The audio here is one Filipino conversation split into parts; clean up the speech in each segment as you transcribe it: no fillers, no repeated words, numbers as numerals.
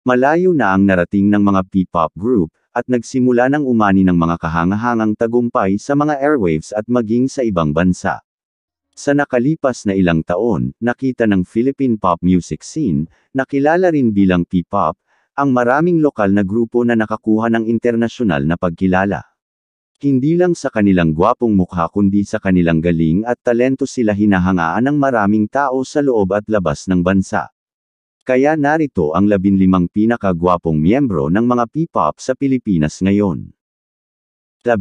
Malayo na ang narating ng mga P-pop group, at nagsimula ng umani ng mga kahangahangang tagumpay sa mga airwaves at maging sa ibang bansa. Sa nakalipas na ilang taon, nakita ng Philippine pop music scene, na kilala rin bilang P-pop, ang maraming lokal na grupo na nakakuha ng internasyonal na pagkilala. Hindi lang sa kanilang gwapong mukha kundi sa kanilang galing at talento sila hinahangaan ng maraming tao sa loob at labas ng bansa. Kaya narito ang 15 pinakagwapong miyembro ng mga P-pop sa Pilipinas ngayon. 15.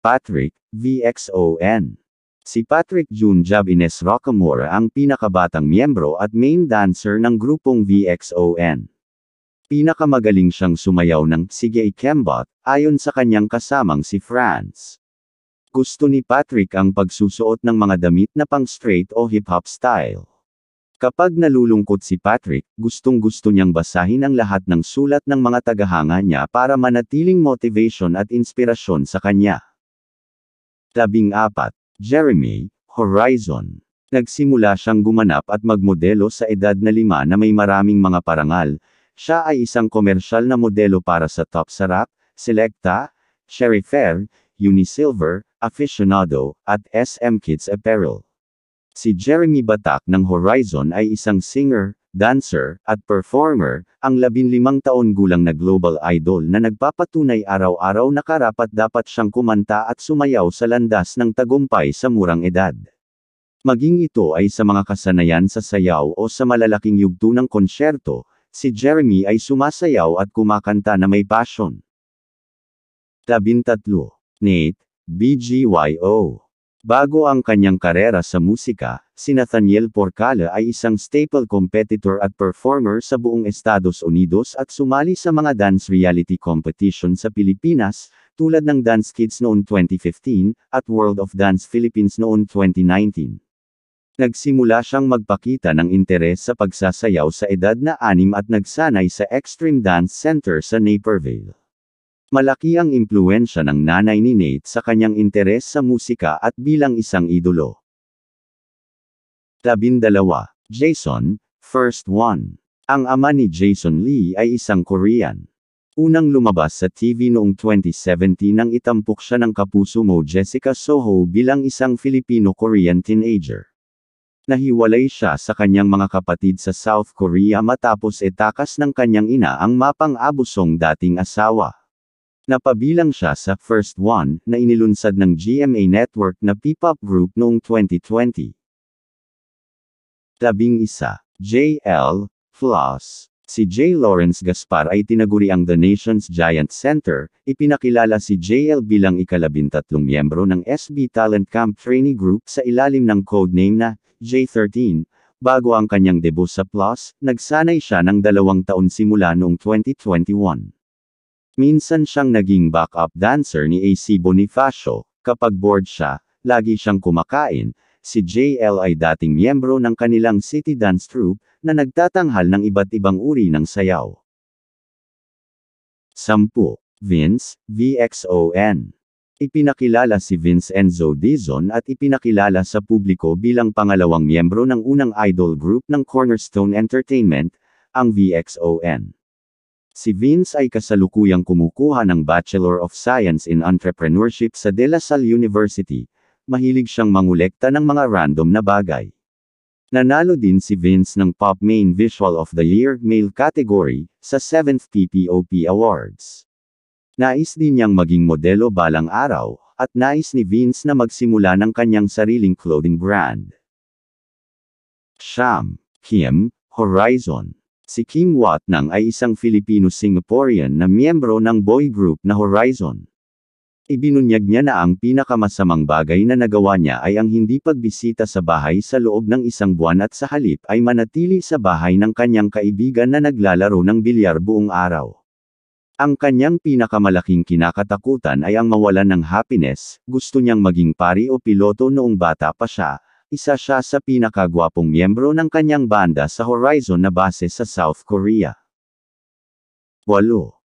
Patrick, VXON. Si Patrick Junjab Ines Rocamora ang pinakabatang miyembro at main dancer ng grupong VXON. Pinakamagaling siyang sumayaw ng Sige Ikembot, ayon sa kanyang kasamang si Franz. Gusto ni Patrick ang pagsusuot ng mga damit na pang-straight o hip-hop style. Kapag nalulungkot si Patrick, gustong-gusto niyang basahin ang lahat ng sulat ng mga tagahanga niya para manatiling motivation at inspirasyon sa kanya. 14. Jeremy, Horizon. Nagsimula siyang gumanap at magmodelo sa edad na 5 na may maraming mga parangal. Siya ay isang komersyal na modelo para sa Top Sarap, Selecta, Cherry Fair, Unisilver, Aficionado, at SM Kids Apparel. Si Jeremy Batak ng Horizon ay isang singer, dancer, at performer, ang 15 taon gulang na global idol na nagpapatunay araw-araw na karapat-dapat siyang kumanta at sumayaw sa landas ng tagumpay sa murang edad. Maging ito ay sa mga kasanayan sa sayaw o sa malalaking yugto ng konsyerto, si Jeremy ay sumasayaw at kumakanta na may passion. 13. Nate, BGYO. Bago ang kanyang karera sa musika, si Nathaniel Porcala ay isang staple competitor at performer sa buong Estados Unidos at sumali sa mga dance reality competition sa Pilipinas, tulad ng Dance Kids noong 2015, at World of Dance Philippines noong 2019. Nagsimula siyang magpakita ng interes sa pagsasayaw sa edad na 6 at nagsanay sa Extreme Dance Center sa Naperville. Malaki ang impluwensya ng nanay ni Nate sa kanyang interes sa musika at bilang isang idolo. 12. Jason, First One. Ang ama ni Jason Lee ay isang Korean. Unang lumabas sa TV noong 2017 nang itampok siya ng kapuso mo Jessica Soho bilang isang Filipino-Korean teenager. Nahiwalay siya sa kanyang mga kapatid sa South Korea matapos itakas ng kanyang ina ang mapang-abusong dating asawa. Napabilang siya sa First One na inilunsad ng GMA Network na P-pop group noong 2020. 11. JL, Floss. Si J. Lawrence Gaspar ay tinaguri ang The Nation's Giant Center. Ipinakilala si JL bilang ika-13 miyembro ng SB Talent Camp Trainee Group sa ilalim ng codename na J13. Bago ang kanyang debut sa Floss, nagsanay siya ng 2 taon simula noong 2021. Minsan siyang naging backup dancer ni AC Bonifacio. Kapag bored siya, lagi siyang kumakain. Si JL ay dating miyembro ng kanilang city dance troupe, na nagtatanghal ng iba't ibang uri ng sayaw. 10. Vince, VXON. Ipinakilala si Vince Enzo Dizon at ipinakilala sa publiko bilang pangalawang miyembro ng unang idol group ng Cornerstone Entertainment, ang VXON. Si Vince ay kasalukuyang kumukuha ng Bachelor of Science in Entrepreneurship sa De La Salle University. Mahilig siyang mangolekta ng mga random na bagay. Nanalo din si Vince ng Pop Main Visual of the Year Male category sa 7th PPOP Awards. Nais din niyang maging modelo balang araw, at nais ni Vince na magsimula ng kanyang sariling clothing brand. Siyam, Kim, Horizon. Si Kim Watnang ay isang Filipino-Singaporean na miyembro ng boy group na Horizon. Ibinunyag niya na ang pinakamasamang bagay na nagawa niya ay ang hindi pagbisita sa bahay sa loob ng 1 buwan at sa halip ay manatili sa bahay ng kanyang kaibigan na naglalaro ng bilyar buong araw. Ang kanyang pinakamalaking kinakatakutan ay ang mawalan ng happiness. Gusto niyang maging pari o piloto noong bata pa siya. Isa siya sa pinakagwapong miyembro ng kanyang banda sa Horizon na base sa South Korea. 8.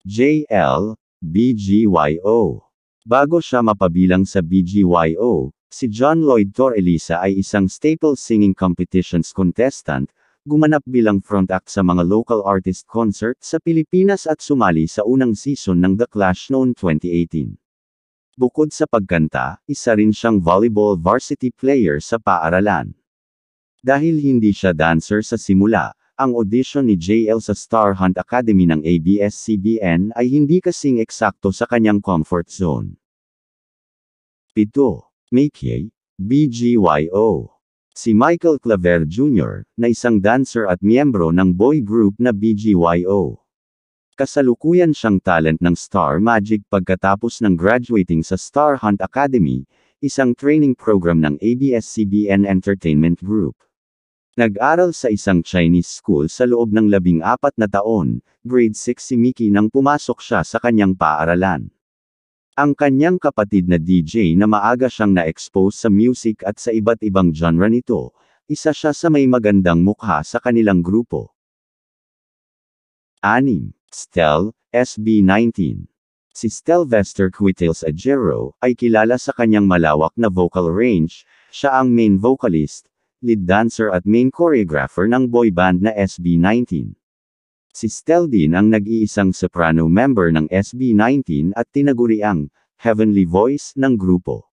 JL, BGYO. Bago siya mapabilang sa BGYO, si John Lloyd Torrelisa ay isang staple singing competitions contestant. gumanap bilang front act sa mga local artist concert sa Pilipinas at sumali sa unang season ng The Clash noong 2018. Bukod sa pagkanta, isa rin siyang volleyball varsity player sa paaralan. Dahil hindi siya dancer sa simula, ang audition ni JL sa Star Hunt Academy ng ABS-CBN ay hindi kasing eksakto sa kanyang comfort zone. 7. Mickey, BGYO. Si Michael Claver Jr., na isang dancer at miyembro ng boy group na BGYO. Kasalukuyan siyang talent ng Star Magic pagkatapos ng graduating sa Star Hunt Academy, isang training program ng ABS-CBN Entertainment Group. Nag-aral sa isang Chinese school sa loob ng 14 na taon, grade 6 si Mickey nang pumasok siya sa kanyang paaralan. Ang kanyang kapatid na DJ na maaga siyang na-expose sa music at sa iba't ibang genre nito, isa siya sa may magandang mukha sa kanilang grupo. 6. Stel, SB19. Si Stelvester Quitales Agero, ay kilala sa kanyang malawak na vocal range, siya ang main vocalist, lead dancer at main choreographer ng boy band na SB19. Si Stel din ang nag-iisang soprano member ng SB19 at tinaguriang heavenly voice ng grupo.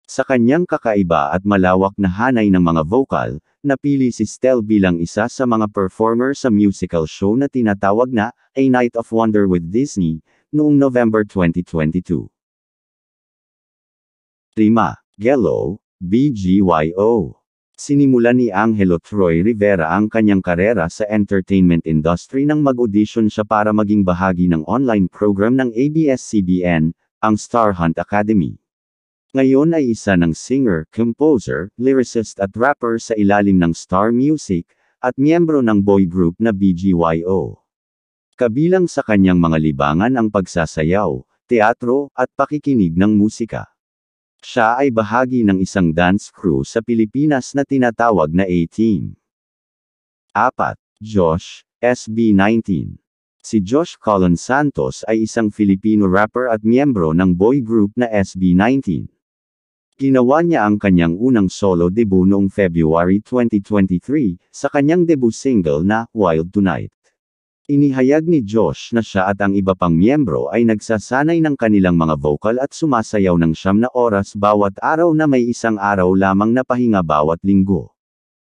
Sa kanyang kakaiba at malawak na hanay ng mga vocal, napili si Stel bilang isa sa mga performer sa musical show na tinatawag na A Night of Wonder with Disney, noong November 2022. 5. Gelo, BGYO. Sinimulan ni Angelo Troy Rivera ang kanyang karera sa entertainment industry nang mag-audition siya para maging bahagi ng online program ng ABS-CBN, ang Star Hunt Academy. Ngayon ay isa ng singer, composer, lyricist at rapper sa ilalim ng Star Music, at miyembro ng boy group na BGYO. Kabilang sa kanyang mga libangan ang pagsasayaw, teatro, at pakikinig ng musika. Siya ay bahagi ng isang dance crew sa Pilipinas na tinatawag na A-Team. 4. Josh, SB19. Si Josh Colin Santos ay isang Filipino rapper at miyembro ng boy group na SB19. Ginawa niya ang kanyang unang solo debut noong February 2023, sa kanyang debut single na Wild Tonight. Inihayag ni Josh na siya at ang iba pang miyembro ay nagsasanay ng kanilang mga vocal at sumasayaw ng 9 na oras bawat araw na may isang araw lamang na pahinga bawat linggo.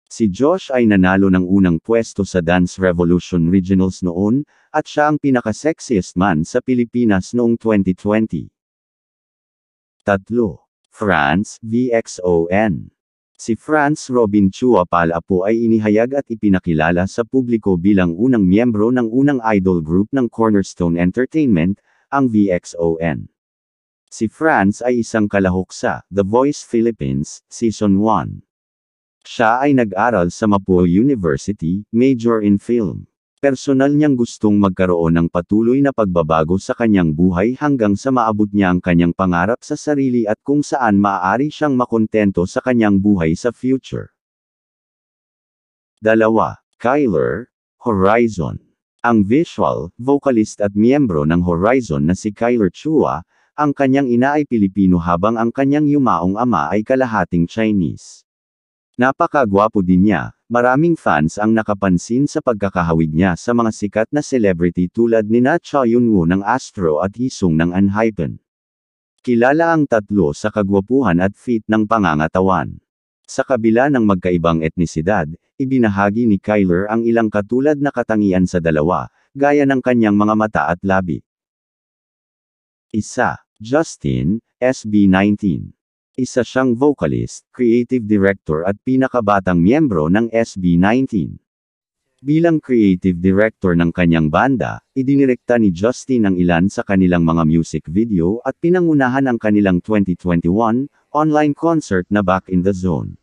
Si Josh ay nanalo ng unang pwesto sa Dance Revolution Regionals noon, at siya ang pinaka-sexiest man sa Pilipinas noong 2020. 3. Franz VXON. Si Franz Robin Chua Palapo ay inihayag at ipinakilala sa publiko bilang unang miyembro ng unang idol group ng Cornerstone Entertainment, ang VXON. Si Franz ay isang kalahok sa The Voice Philippines, Season 1. Siya ay nag-aral sa Mapua University, major in film. Personal niyang gustong magkaroon ng patuloy na pagbabago sa kanyang buhay hanggang sa maabot niya ang kanyang pangarap sa sarili at kung saan maaari siyang makontento sa kanyang buhay sa future. 2. Kyler, Horizon. Ang visual, vocalist at miyembro ng Horizon na si Kyler Chua, ang kanyang ina ay Pilipino habang ang kanyang yumaong ama ay kalahating Chinese. Napakagwapo din niya, maraming fans ang nakapansin sa pagkakahawig niya sa mga sikat na celebrity tulad nina Cha Yun-woo ng Astro at Hisung ng Enhypen. Kilala ang tatlo sa kagwapuhan at fit ng pangangatawan. Sa kabila ng magkaibang etnisidad, ibinahagi ni Kyler ang ilang katulad na katangian sa dalawa, gaya ng kanyang mga mata at labi. 1. Justin, SB19. Isa siyang vocalist, creative director at pinakabatang miyembro ng SB19. Bilang creative director ng kanyang banda, idinirekta ni Justin ang ilan sa kanilang mga music video at pinangunahan ang kanilang 2021 online concert na Back in the Zone.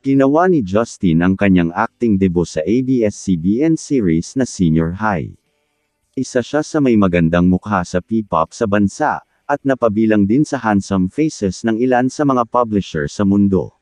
Ginawa ni Justin ang kanyang acting debut sa ABS-CBN series na Senior High. Isa siya sa may magandang mukha sa P-pop sa bansa, at napabilang din sa handsome faces ng ilan sa mga publisher sa mundo.